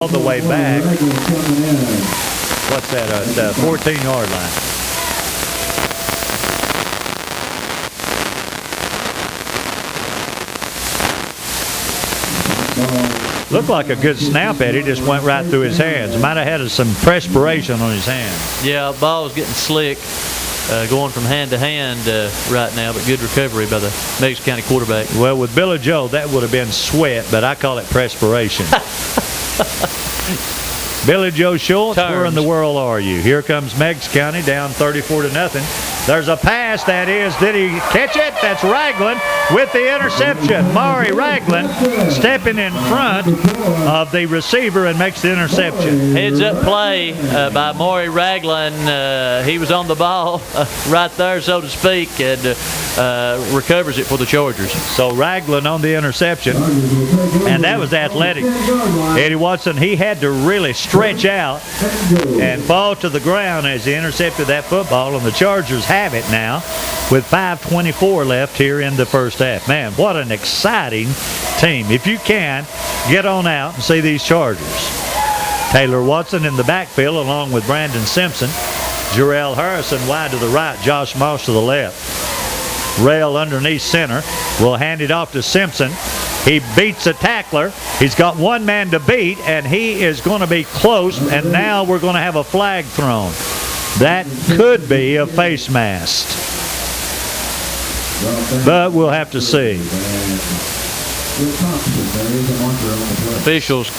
all the way back. What's that? The 14-yard line. Looked like a good snap, Eddie. Just went right through his hands. Might have had some perspiration on his hands. Yeah, ball was getting slick, going from hand to hand right now, but good recovery by the Meigs County quarterback. Well, with Billy Joe, that would have been sweat, but I call it perspiration. Billy Joe Schultz, where in the world are you? Here comes Meigs County down 34-0. There's a pass, that is. Did he catch it? That's Ragland with the interception. Maury Ragland stepping in front of the receiver and makes the interception. Heads up play by Maury Ragland. He was on the ball right there, so to speak, and recovers it for the Chargers. So Ragland on the interception, and that was athletic. Eddie Watson, he had to really stretch out and fall to the ground as he intercepted that football, and the Chargers have it now with 5:24 left here in the first half. Man, what an exciting team. If you can, get on out and see these Chargers. Taylor Watson in the backfield along with Brandon Simpson. Jarrell Harrison wide to the right, Josh Moss to the left. Rail underneath center. Will hand it off to Simpson. He beats a tackler. He's got one man to beat, and he is going to be close, and now we're going to have a flag thrown. That could be a face mask, but we'll have to see. Officials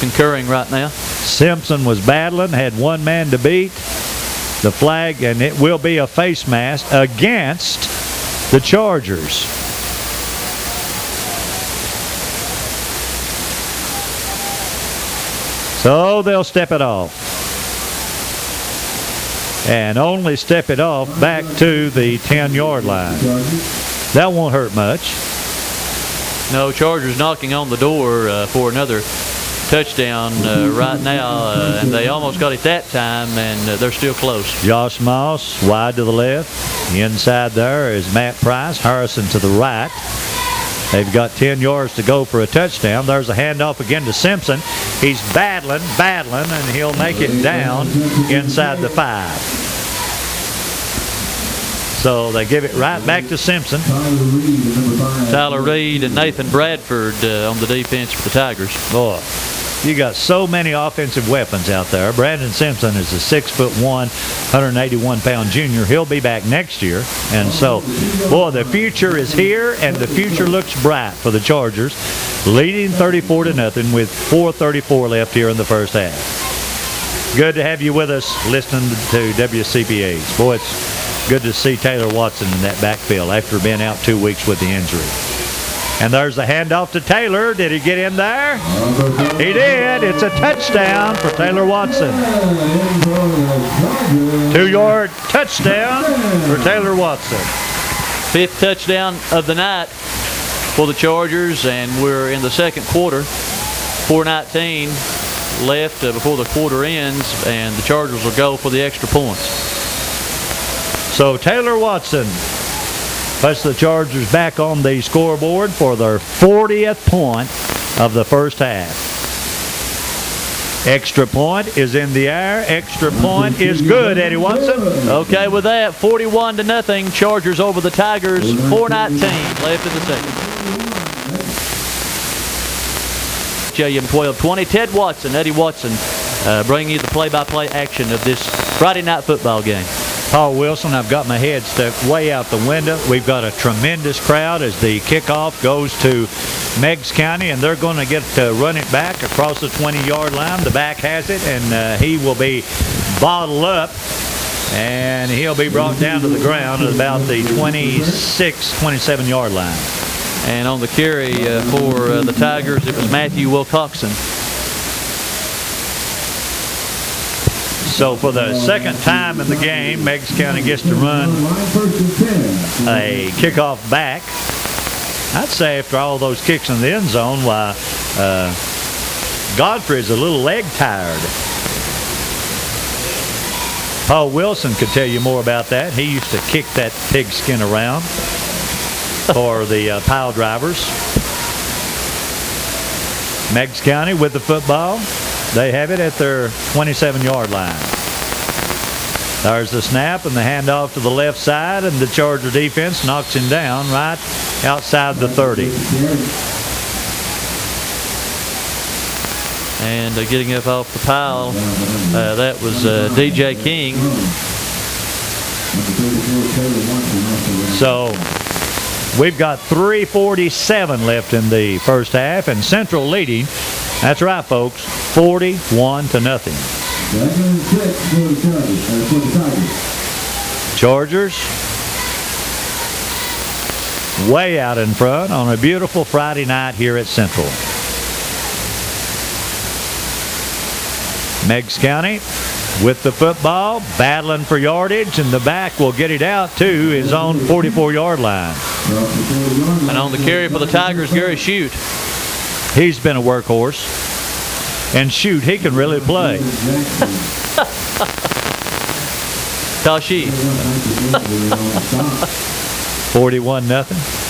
concurring right now. Simpson was battling, had one man to beat. The flag, and it will be a face mask against the Chargers. So they'll step it off. And only step it off back to the 10-yard line. That won't hurt much. No, Chargers knocking on the door for another touchdown right now, and they almost got it that time, and they're still close. Josh Moss wide to the left. Inside there is Matt Price. Harrison to the right. They've got 10 yards to go for a touchdown. There's a handoff again to Simpson. He's battling, and he'll make it down inside the 5. So they give it right back to Simpson. Tyler Reed and Nathan Bradford on the defense for the Tigers. Boy, you got so many offensive weapons out there. Brandon Simpson is a 6'1", 181-pound junior. He'll be back next year. And so, boy, the future is here, and the future looks bright for the Chargers, leading 34-0 with 4:34 left here in the first half. Good to have you with us listening to WCPAs. Boy, it's good to see Taylor Watson in that backfield after being out 2 weeks with the injury. And there's the handoff to Taylor. Did he get in there? He did. It's a touchdown for Taylor Watson. 2-yard touchdown for Taylor Watson. 5th touchdown of the night for the Chargers, and we're in the second quarter. 4:19 left before the quarter ends, and the Chargers will go for the extra points. So Taylor Watson puts the Chargers back on the scoreboard for their 40th point of the first half. Extra point is in the air. Extra point is good, Eddie Watson. Okay with that. 41-0. Chargers over the Tigers. 4:19 left in the second. JM 12-20. Ted Watson, Eddie Watson, bringing you the play-by-play action of this Friday night football game. Paul Wilson, I've got my head stuck way out the window. We've got a tremendous crowd as the kickoff goes to Meigs County, and they're going to get to run it back across the 20-yard line. The back has it, and he will be bottled up, and he'll be brought down to the ground at about the 26, 27-yard line. And on the carry for the Tigers, it was Matthew Wilcoxon. So for the second time in the game, Meigs County gets to run a kickoff back. I'd say after all those kicks in the end zone, why Godfrey's a little leg tired. Paul Wilson could tell you more about that. He used to kick that pigskin around for the pile drivers. Meigs County with the football. They have it at their 27-yard line. There's the snap and the handoff to the left side, and the Charger defense knocks him down right outside the 30. And getting up off the pile, that was DJ King. So we've got 3:47 left in the first half, and Central leading. That's right, folks, 41-0. Chargers way out in front on a beautiful Friday night here at Central. Meigs County with the football, battling for yardage, and the back will get it out to his own 44-yard line. And on the carry for the Tigers, Gary Shute. He's been a workhorse. And shoot, he can really play. Tashi. 41-0.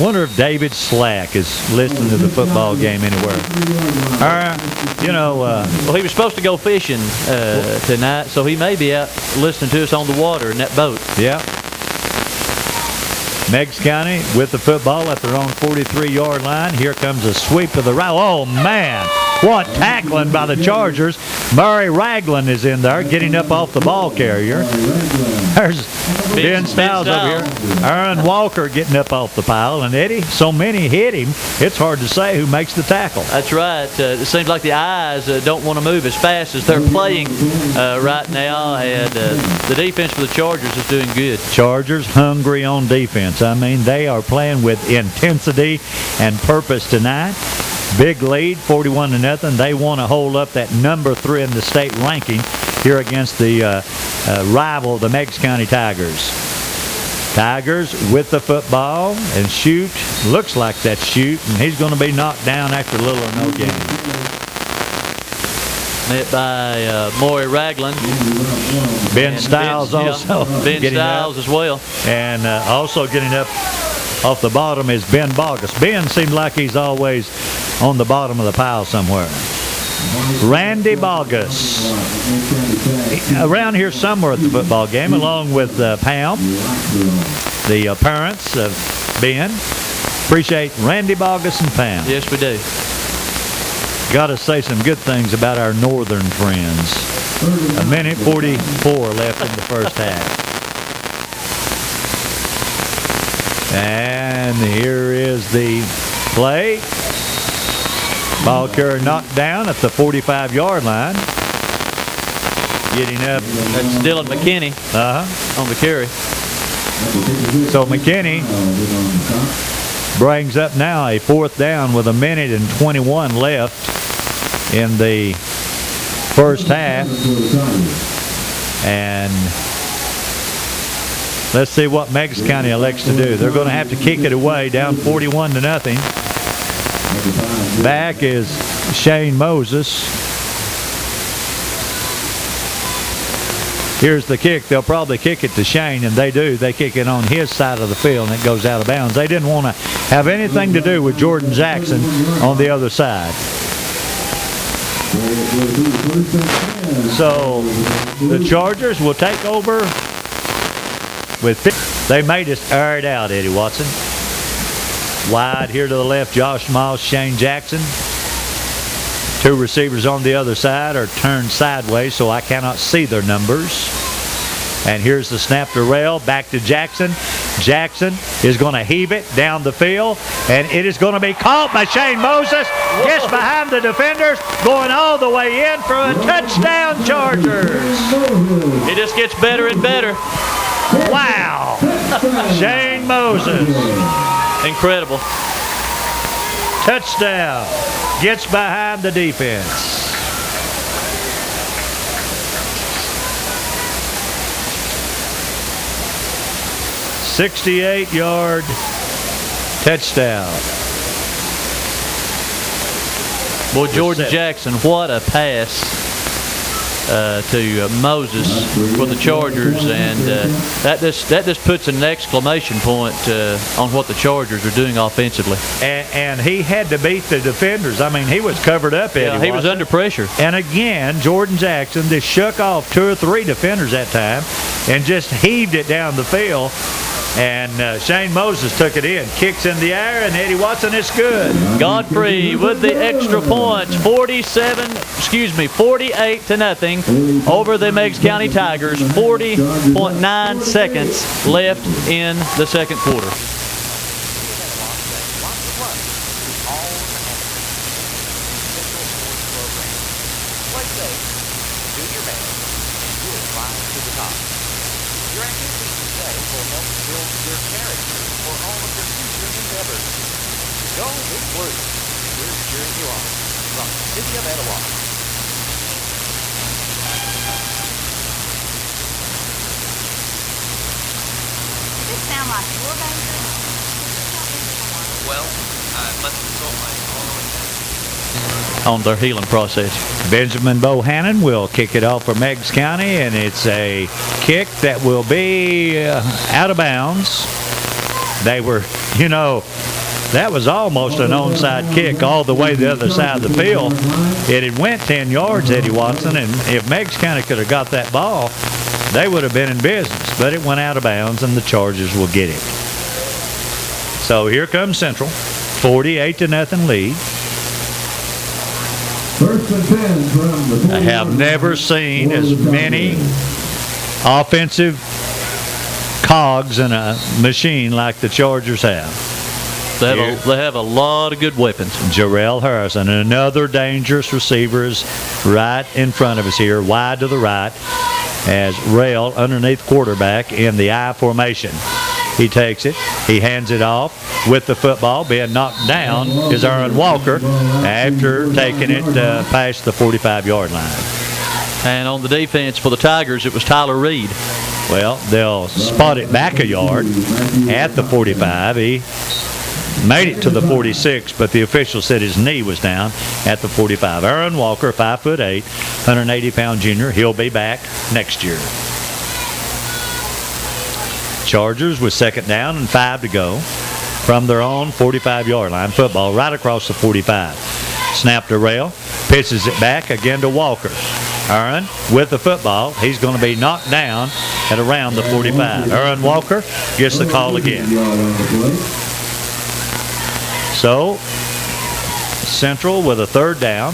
Wonder if David Slack is listening to the football game anywhere. Well, he was supposed to go fishing tonight, so he may be out listening to us on the water in that boat. Yeah. Meigs County with the football at their own 43-yard line. Here comes a sweep to the right. Oh, man. What tackling by the Chargers. Murray Ragland is in there getting up off the ball carrier. There's Ben Stiles over here. Aaron Walker getting up off the pile. And Eddie, so many hit him, it's hard to say who makes the tackle. That's right. It seems like the eyes don't want to move as fast as they're playing right now. And the defense for the Chargers is doing good. Chargers hungry on defense. I mean, they are playing with intensity and purpose tonight. Big lead, 41-0. They want to hold up that number 3 in the state ranking here against the rival, the Meigs County Tigers. Tigers with the football, and Shute. Looks like that's Shute, and he's going to be knocked down after little or no gain. Met by Maury Ragland. Ben Stiles also. Ben Stiles as well. And also getting up off the bottom is Ben Bogus. Ben seems like he's always on the bottom of the pile somewhere. Randy Bogus. Around here somewhere at the football game, along with Pam, the parents of Ben. Appreciate Randy Bogus and Pam. Yes, we do. Got to say some good things about our northern friends. 1:44 left in the first half. And here is the play. Ball carrier knocked down at the 45-yard line. Getting up. That's Dylan McKinney on the carry. So McKinney brings up now a 4th down with 1:21 left in the first half. And let's see what Meigs County elects to do. They're going to have to kick it away, down 41-0. Back is Shane Moses. Here's the kick. They'll probably kick it to Shane, and they do. They kick it on his side of the field, and it goes out of bounds. They didn't want to have anything to do with Jordan Jackson on the other side. So the Chargers will take over with 50. They may just air it out, Eddie Watson. Wide here to the left, Josh Moss, Shane Jackson. 2 receivers on the other side are turned sideways, so I cannot see their numbers. And here's the snap to Rail, back to Jackson. Jackson is going to heave it down the field, and it is going to be caught by Shane Moses. Gets behind the defenders, going all the way in for a touchdown, Chargers. It just gets better and better. Wow. Shane Moses. Incredible. Touchdown. Gets behind the defense. "68-yard touchdown." Boy, Jordan Jackson, what a pass. to Moses for the Chargers, and that just puts an exclamation point on what the Chargers are doing offensively. And he had to beat the defenders. I mean, he was covered up, Eddie. Yeah, he was under pressure. And again, Jordan Jackson just shook off 2 or 3 defenders that time and just heaved it down the field. And Shane Moses took it in, kicks in the air, and Eddie Watson is good. Godfrey with the extra points, 48-0 over the Meigs County Tigers. 40.9 seconds left in the second quarter. On their healing process. Benjamin Bohannon will kick it off for Meigs County, and it's a kick that will be out of bounds. They were, that was almost an onside kick all the way the other side of the field. It had went 10 yards, Eddie Watson, and if Meigs County could have got that ball, they would have been in business. But it went out of bounds, and the Chargers will get it. So here comes Central, 48-0 lead. First and 10 from the I have never seen as many offensive cogs in a machine like the Chargers have. They have a lot of good weapons. Jarrell Harrison, another dangerous receiver, is right in front of us here, wide to the right, as Rail underneath quarterback in the I formation. He takes it. He hands it off with the football. Being knocked down is Aaron Walker after taking it past the 45-yard line. And on the defense for the Tigers, it was Tyler Reed. Well, they'll spot it back a yard at the 45. He made it to the 46, but the official said his knee was down at the 45. Aaron Walker, 5'8", 180-pound junior. He'll be back next year. Chargers with second down and 5 to go from their own 45-yard line. Football right across the 45. Snap to Rail. Pitches it back again to Walker. Aaron with the football. He's going to be knocked down at around the 45. Aaron Walker gets the call again. So Central with a third down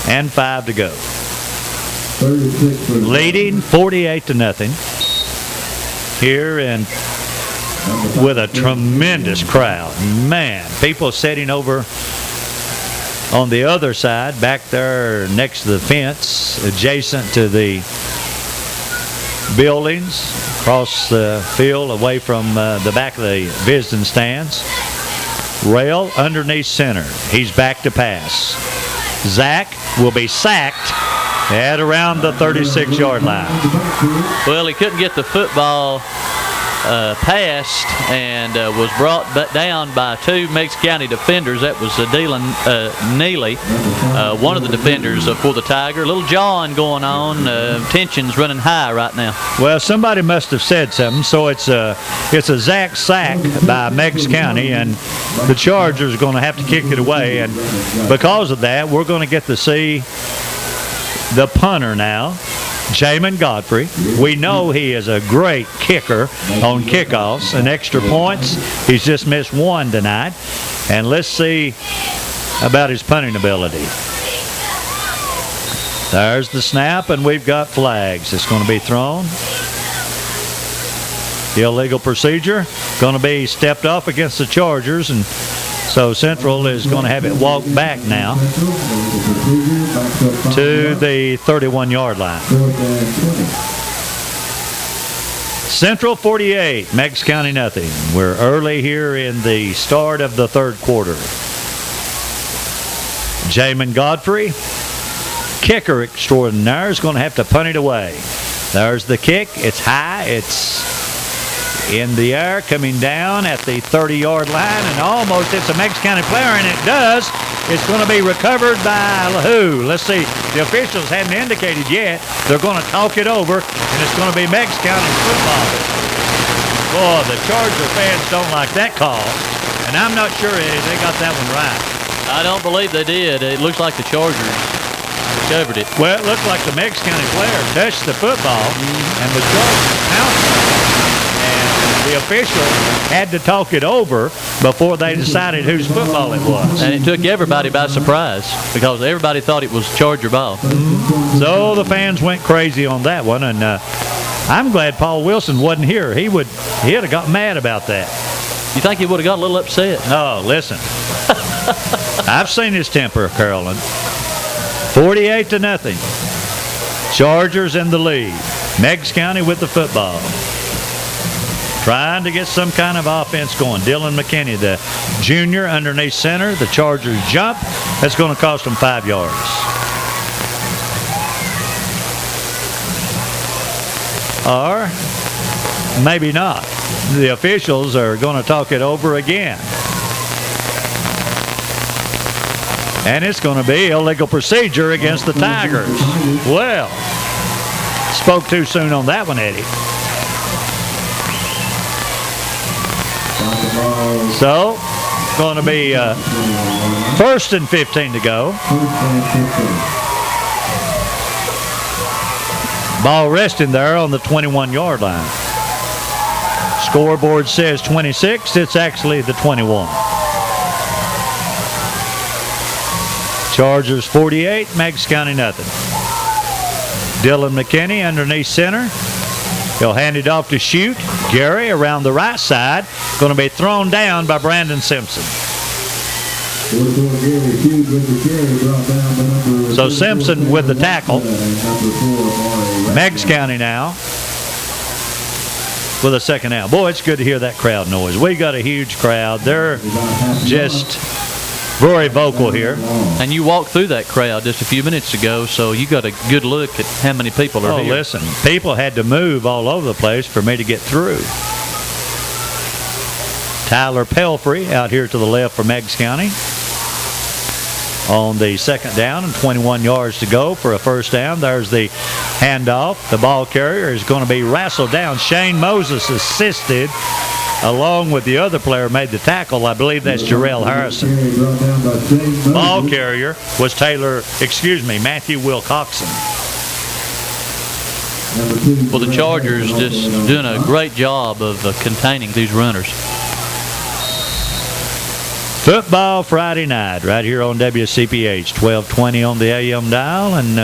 and 5 to go. Leading 48-0. Here and with a tremendous crowd. Man, people sitting over on the other side, back there next to the fence, adjacent to the buildings, across the field, away from the back of the visiting stands. Rail underneath center. He's back to pass. Zach will be sacked at around the 36-yard line. Well, he couldn't get the football passed and was brought down by 2 Meigs County defenders. That was Dylan Neely, one of the defenders for the Tiger. Little John going on. Tension's running high right now. Well, somebody must have said something. So it's a Zach sack by Meigs County, and the Chargers are going to have to kick it away. And because of that, we're going to get to see the punter now, Jamin Godfrey. We know he is a great kicker on kickoffs and extra points. He's just missed 1 tonight. And let's see about his punting ability. There's the snap, and we've got flags. It's going to be thrown. The illegal procedure going to be stepped off against the Chargers, and so Central is going to have it walked back now to the 31-yard line. Central 48, Meigs County nothing. We're early here in the start of the third quarter. Jamin Godfrey, kicker extraordinaire, is going to have to punt it away. There's the kick. It's high. It's in the air, coming down at the 30-yard line, and almost hits a Meigs County player, and it does. It's going to be recovered by who? Let's see. The officials hadn't indicated yet. They're going to talk it over, and it's going to be Meigs County football. Boy, the Charger fans don't like that call, and I'm not sure they got that one right. I don't believe they did. It looks like the Chargers recovered it. Well, it looked like the Meigs County player touched the football, and the Chargers pounced on it. And the official had to talk it over before they decided whose football it was. And it took everybody by surprise because everybody thought it was Charger ball. So the fans went crazy on that one, and I'm glad Paul Wilson wasn't here. He'd have got mad about that. You think he would have got a little upset? Oh, listen. I've seen his temper, Carolyn. 48-0. Chargers in the lead. Meigs County with the football. Trying to get some kind of offense going. Dylan McKinney, the junior, underneath center. The Chargers jump. That's going to cost them 5 yards. Or maybe not. The officials are going to talk it over again. And it's going to be illegal procedure against the Tigers. Well, spoke too soon on that one, Eddie. So, going to be 1st and 15 to go. Ball resting there on the 21-yard line. Scoreboard says 26. It's actually the 21. Chargers 48, Meigs County nothing. Dylan McKinney underneath center. He'll hand it off to Shoot. Gary around the right side. Going to be thrown down by Brandon Simpson. So Simpson with the tackle. Meigs County now with a second down. Boy, it's good to hear that crowd noise. We got a huge crowd. They're just very vocal here. And you walked through that crowd just a few minutes ago, so you got a good look at how many people are here. Oh, listen, people had to move all over the place for me to get through. Tyler Pelfrey out here to the left for Meigs County. On the second down and 21 yards to go for a first down. There's the handoff. The ball carrier is going to be wrestled down. Shane Moses assisted along with the other player made the tackle. I believe that's Jarrell Harrison. Ball carrier was Matthew Wilcoxon. Well, the Chargers just doing a great job of containing these runners. Football Friday night right here on WCPH, 1220 on the AM dial, and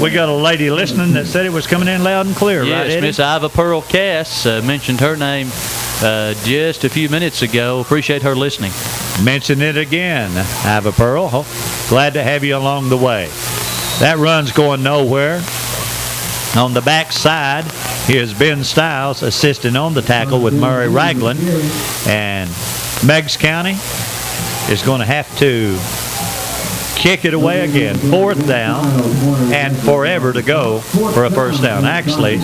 we got a lady listening that said it was coming in loud and clear, right, Yes, Eddie? Miss Iva Pearl Cass mentioned her name just a few minutes ago. Appreciate her listening. Mention it again, Iva Pearl. Glad to have you along the way. That run's going nowhere. On the back side, here's Ben Stiles assisting on the tackle with Murray Ragland, and Meigs County is going to have to kick it away again. 4th down and forever to go for a first down. Actually,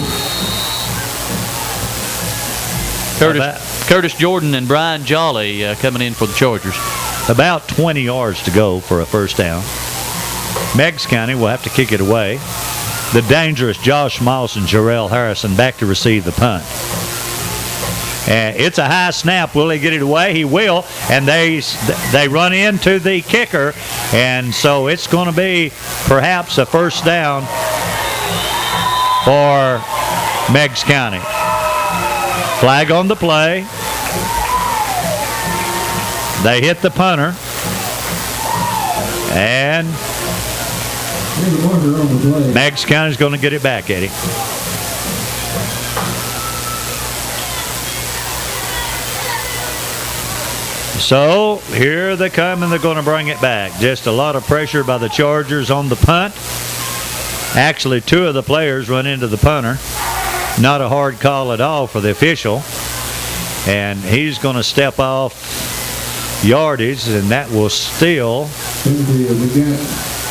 Curtis Jordan and Brian Jolly coming in for the Chargers. about 20 yards to go for a first down. Meigs County will have to kick it away. The dangerous Josh Moss and Jarrell Harrison back to receive the punt. And it's a high snap. Will he get it away? He will. And they run into the kicker. And so it's going to be perhaps a first down for Meigs County. Flag on the play. They hit the punter. And Meigs County's going to get it back, Eddie. So here they come, and they're going to bring it back. Just a lot of pressure by the Chargers on the punt. Actually, 2 of the players run into the punter. Not a hard call at all for the official. And he's going to step off yardage, and that will still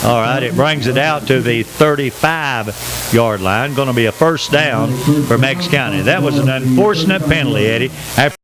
All right, it brings it out to the 35-yard line. Going to be a first down for Meigs County. That was an unfortunate penalty, Eddie. After